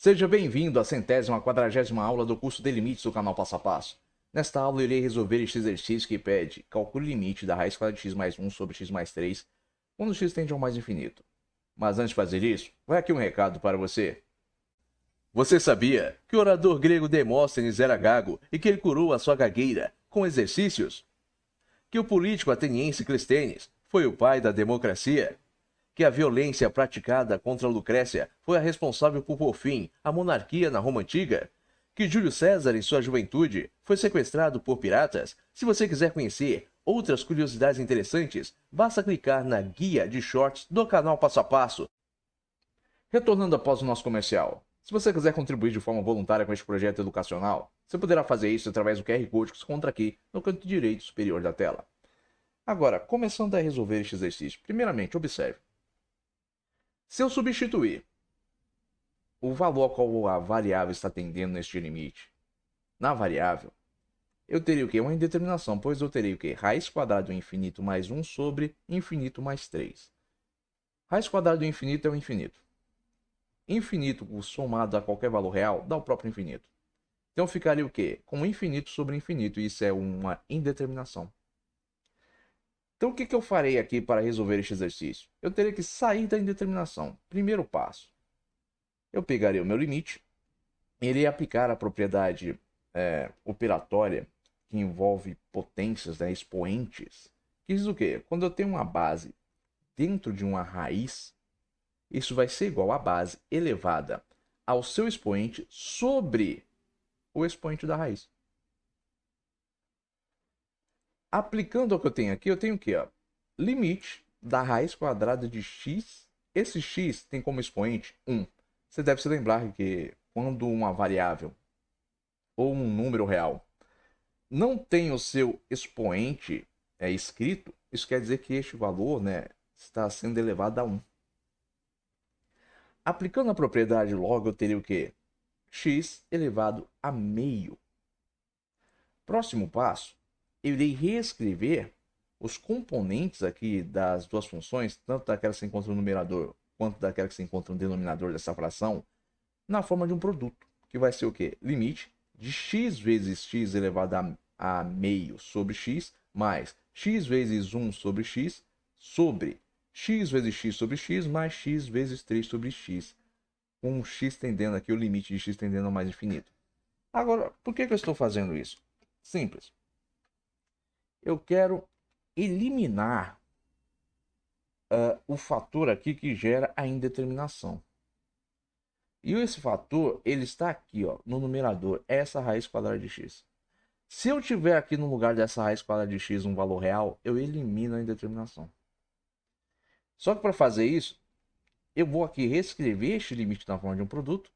Seja bem-vindo à 140ª aula do curso de limites do canal Passo a Passo. Nesta aula, eu irei resolver este exercício que pede calcule o limite da raiz quadrada de x mais 1 sobre x mais 3 quando x tende ao mais infinito. Mas antes de fazer isso, vai aqui um recado para você. Você sabia que o orador grego Demóstenes era gago e que ele curou a sua gagueira com exercícios? Que o político ateniense Clístenes foi o pai da democracia? Que a violência praticada contra Lucrécia foi a responsável por pôr fim à monarquia na Roma Antiga? Que Júlio César, em sua juventude, foi sequestrado por piratas? Se você quiser conhecer outras curiosidades interessantes, basta clicar na guia de shorts do canal Passo a Passo. Retornando após o nosso comercial, se você quiser contribuir de forma voluntária com este projeto educacional, você poderá fazer isso através do QR Code que se encontra aqui no canto direito superior da tela. Agora, começando a resolver este exercício, primeiramente, observe. Se eu substituir o valor ao qual a variável está tendendo neste limite na variável, eu teria o quê? Uma indeterminação, pois eu teria o quê? Raiz quadrada do infinito mais 1 sobre infinito mais 3. Raiz quadrada do infinito é o infinito. Infinito somado a qualquer valor real dá o próprio infinito. Então ficaria o quê? Com infinito sobre infinito, e isso é uma indeterminação. Então o que eu farei aqui para resolver este exercício? Eu teria que sair da indeterminação. Primeiro passo. Eu pegaria o meu limite, irei aplicar a propriedade operatória que envolve potências, né, expoentes, que diz o quê? Quando eu tenho uma base dentro de uma raiz, isso vai ser igual a base elevada ao seu expoente sobre o expoente da raiz. Aplicando o que eu tenho aqui, eu tenho o quê? Limite da raiz quadrada de x. Esse x tem como expoente 1. Você deve se lembrar que quando uma variável ou um número real não tem o seu expoente escrito, isso quer dizer que este valor, né, está sendo elevado a 1. Aplicando a propriedade logo, eu teria o quê? X elevado a meio. Próximo passo, eu irei reescrever os componentes aqui das duas funções, tanto daquela que se encontra no numerador quanto daquela que se encontra no denominador dessa fração, na forma de um produto, que vai ser o quê? Limite de x vezes x elevado a meio sobre x, mais x vezes 1 sobre x vezes x sobre x, mais x vezes 3 sobre x, com x tendendo aqui, o limite de x tendendo ao mais infinito. Agora, por que eu estou fazendo isso? Simples. Eu quero eliminar o fator aqui que gera a indeterminação. E esse fator, ele está aqui, ó, no numerador, essa raiz quadrada de x. Se eu tiver aqui no lugar dessa raiz quadrada de x um valor real, eu elimino a indeterminação. Só que para fazer isso, eu vou aqui reescrever este limite na forma de um produto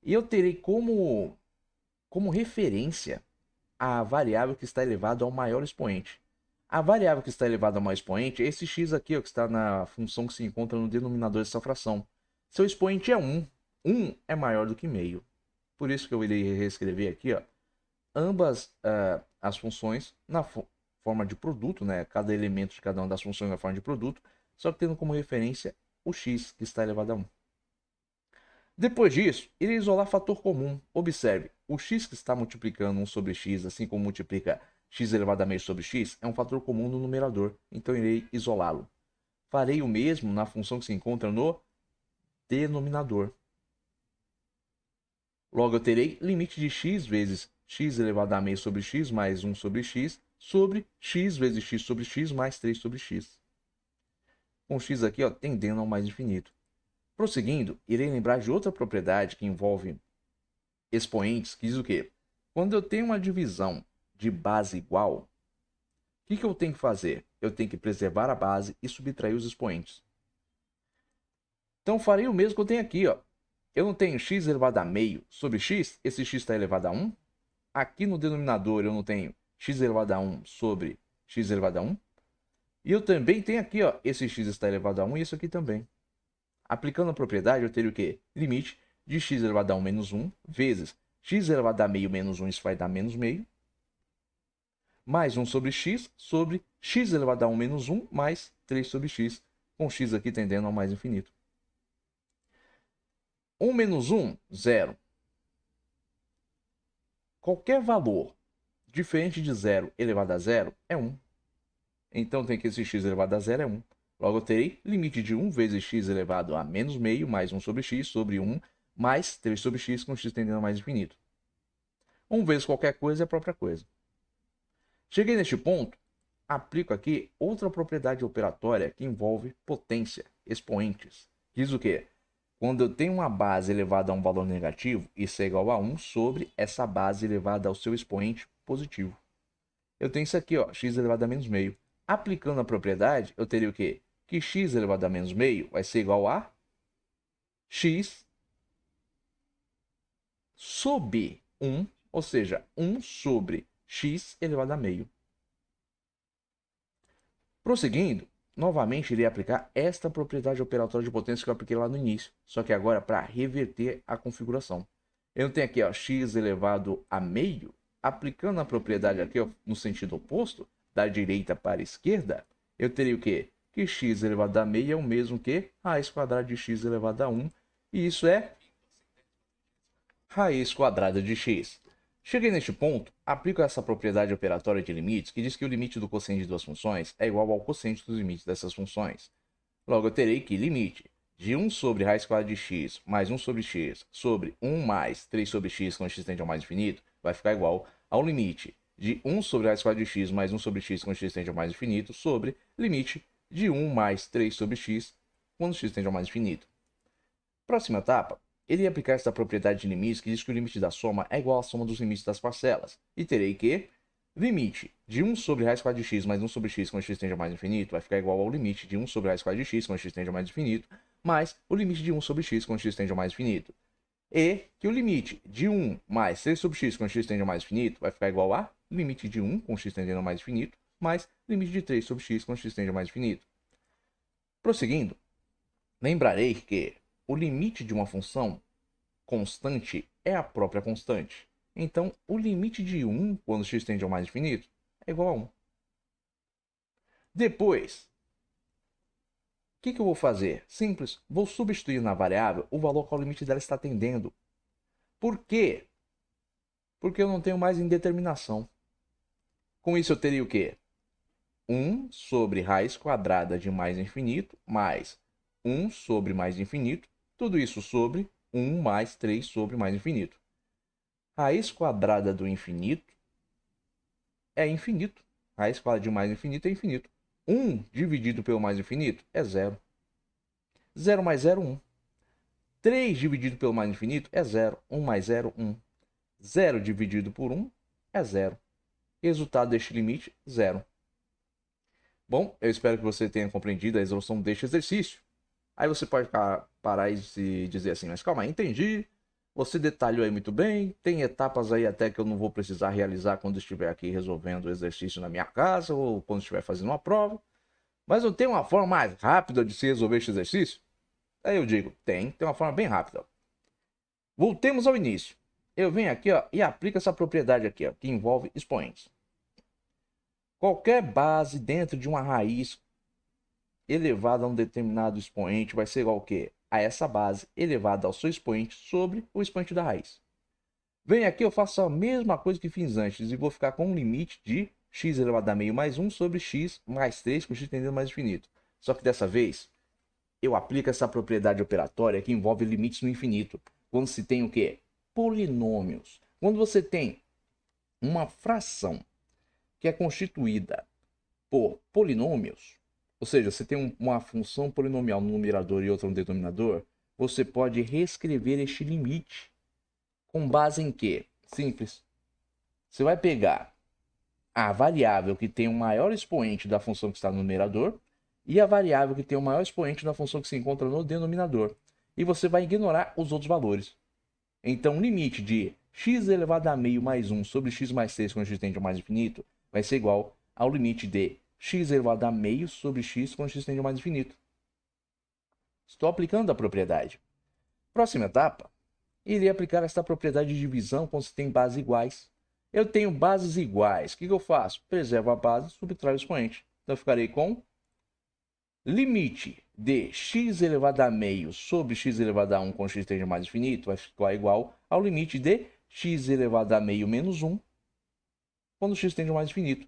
e eu terei como referência a variável que está elevada ao maior expoente. A variável que está elevada ao maior expoente é esse x aqui, ó, que está na função que se encontra no denominador dessa fração. Seu expoente é 1. 1 é maior do que meio. Por isso que eu irei reescrever aqui, ó, ambas as funções na forma de produto, né? Cada elemento de cada uma das funções na forma de produto, só que tendo como referência o x que está elevado a 1. Depois disso, irei isolar fator comum. Observe, o x que está multiplicando 1 sobre x, assim como multiplica x elevado a meio sobre x, é um fator comum no numerador, então irei isolá-lo. Farei o mesmo na função que se encontra no denominador. Logo, eu terei limite de x vezes x elevado a meio sobre x mais 1 sobre x vezes x sobre x mais 3 sobre x. Com x aqui, ó, tendendo ao mais infinito. Prosseguindo, irei lembrar de outra propriedade que envolve expoentes, que diz o quê? Quando eu tenho uma divisão de base igual, o que eu tenho que fazer? Eu tenho que preservar a base e subtrair os expoentes. Então, farei o mesmo que eu tenho aqui, ó. Eu não tenho x elevado a meio sobre x, esse x está elevado a 1. Aqui no denominador eu não tenho x elevado a 1 sobre x elevado a 1. E eu também tenho aqui, ó, esse x está elevado a 1 e isso aqui também. Aplicando a propriedade, eu teria o quê? Limite de x elevado a 1 menos 1 vezes x elevado a meio menos 1, isso vai dar menos meio, mais 1 sobre x elevado a 1 menos 1, mais 3 sobre x, com x aqui tendendo ao mais infinito. 1 menos 1, 0. Qualquer valor diferente de 0 elevado a 0 é 1. Então tem que esse x elevado a 0 é 1. Logo eu terei limite de 1 vezes x elevado a menos meio mais 1 sobre x sobre 1 mais 3 sobre x com x tendendo a mais infinito. 1 vezes qualquer coisa é a própria coisa. Cheguei neste ponto, aplico aqui outra propriedade operatória que envolve potência, expoentes. Diz o quê? Quando eu tenho uma base elevada a um valor negativo, isso é igual a 1 sobre essa base elevada ao seu expoente positivo. Eu tenho isso aqui, ó, x elevado a menos meio. Aplicando a propriedade, eu teria o quê? Que x elevado a menos meio vai ser igual a x sobre 1, ou seja, 1 sobre x elevado a meio. Prosseguindo, novamente irei aplicar esta propriedade operatória de potência que eu apliquei lá no início, só que agora para reverter a configuração. Eu tenho aqui ó, x elevado a meio, aplicando a propriedade aqui ó, no sentido oposto, da direita para a esquerda, eu teria o quê? Que x elevado a meio é o mesmo que raiz quadrada de x elevado a 1, e isso é raiz quadrada de x. Cheguei neste ponto, aplico essa propriedade operatória de limites que diz que o limite do quociente de duas funções é igual ao quociente dos limites dessas funções. Logo, eu terei que limite de 1 sobre raiz quadrada de x mais 1 sobre x sobre 1 mais 3 sobre x quando x tende ao mais infinito vai ficar igual ao limite de 1 sobre raiz quadrada de x mais 1 sobre x quando x tende ao mais infinito sobre limite de 1 mais 3 sobre x quando x tende ao mais infinito. Próxima etapa, ele ia aplicar esta propriedade de limites que diz que o limite da soma é igual à soma dos limites das parcelas. E terei que limite de 1 sobre raiz quadrada de x mais 1 sobre x quando x tende a mais infinito vai ficar igual ao limite de 1 sobre raiz quadrada de x quando x tende a mais infinito mais o limite de 1 sobre x quando x tende a mais infinito. E que o limite de 1 mais 3 sobre x quando x tende a mais infinito vai ficar igual a limite de 1 com x tendendo a mais infinito mais limite de 3 sobre x quando x tende a mais infinito. Prosseguindo, lembrarei que o limite de uma função constante é a própria constante. Então, o limite de 1 quando x tende ao mais infinito é igual a 1. Depois, o que eu vou fazer? Simples, vou substituir na variável o valor que o limite dela está tendendo. Por quê? Porque eu não tenho mais indeterminação. Com isso eu teria o quê? 1 sobre raiz quadrada de mais infinito mais 1 sobre mais infinito, tudo isso sobre 1 mais 3 sobre mais infinito. Raiz quadrada do infinito é infinito. Raiz quadrada de mais infinito é infinito. 1 dividido pelo mais infinito é 0. 0 mais 0, 1. 3 dividido pelo mais infinito é 0. 1 mais 0, 1. 0 dividido por 1 é 0. Resultado deste limite, 0. Bom, eu espero que você tenha compreendido a resolução deste exercício. Aí você pode parar e dizer assim, mas calma aí, entendi. Você detalhou aí muito bem. Tem etapas aí até que eu não vou precisar realizar quando estiver aqui resolvendo o exercício na minha casa ou quando estiver fazendo uma prova. Mas não tem uma forma mais rápida de se resolver este exercício? Aí eu digo, tem uma forma bem rápida. Voltemos ao início. Eu venho aqui ó, e aplico essa propriedade aqui, ó, que envolve expoentes. Qualquer base dentro de uma raiz elevada a um determinado expoente vai ser igual ao quê? A essa base elevada ao seu expoente sobre o expoente da raiz. Venho aqui, eu faço a mesma coisa que fiz antes e vou ficar com um limite de x elevado a meio mais 1 sobre x mais 3 com x tendendo a mais infinito. Só que dessa vez, eu aplico essa propriedade operatória que envolve limites no infinito. Quando se tem o quê? Polinômios. Quando você tem uma fração que é constituída por polinômios, ou seja, você tem uma função polinomial no numerador e outra no denominador, você pode reescrever este limite com base em quê? Simples. Você vai pegar a variável que tem o maior expoente da função que está no numerador e a variável que tem o maior expoente da função que se encontra no denominador. E você vai ignorar os outros valores. Então, o limite de x elevado a meio mais 1 sobre x mais 3 quando x tende ao mais infinito vai ser igual ao limite de x elevado a meio sobre x quando x tende ao mais infinito. Estou aplicando a propriedade. Próxima etapa, irei aplicar esta propriedade de divisão quando se tem bases iguais. Eu tenho bases iguais. O que eu faço? Preservo a base e subtraio o expoente. Então, eu ficarei com limite de x elevado a meio sobre x elevado a 1 quando x tende a mais infinito vai ficar igual ao limite de x elevado a meio menos 1 quando x tende a mais infinito.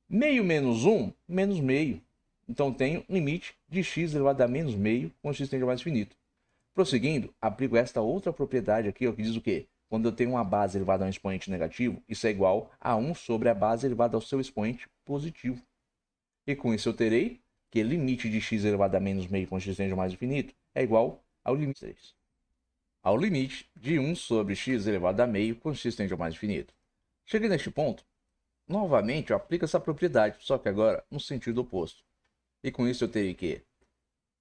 Meio menos 1, menos meio. Então tenho limite de x elevado a menos meio quando x tende a mais infinito. Prosseguindo, aplico esta outra propriedade aqui, ó, que diz o quê? Quando eu tenho uma base elevada a um expoente negativo, isso é igual a 1 sobre a base elevada ao seu expoente positivo. E com isso eu terei que limite de x elevado a menos meio quando x tende a mais infinito é igual ao limite 3. Ao limite de 1 sobre x elevado a meio quando x tende a mais infinito. Cheguei neste ponto, novamente eu aplico essa propriedade, só que agora no sentido oposto. E com isso eu terei que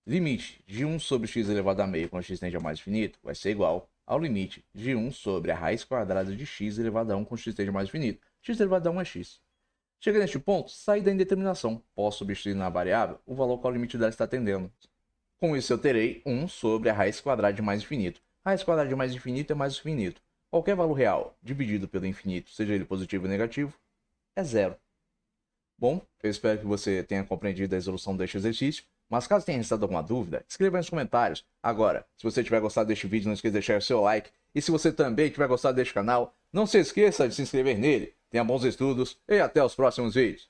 limite de 1 sobre x elevado a meio quando x tende a mais infinito vai ser igual ao limite de 1 sobre a raiz quadrada de x elevado a 1 quando x tende a mais infinito. X elevado a 1 é x. Chega neste ponto, saí da indeterminação. Posso substituir na variável o valor qual o limite dela está tendendo. Com isso eu terei 1 sobre a raiz quadrada de mais infinito. A raiz quadrada de mais infinito é mais infinito. Qualquer valor real dividido pelo infinito, seja ele positivo ou negativo, é zero. Bom, eu espero que você tenha compreendido a resolução deste exercício. Mas caso tenha restado alguma dúvida, escreva aí nos comentários. Agora, se você tiver gostado deste vídeo, não esqueça de deixar o seu like. E se você também tiver gostado deste canal, não se esqueça de se inscrever nele. Tenha bons estudos e até os próximos vídeos.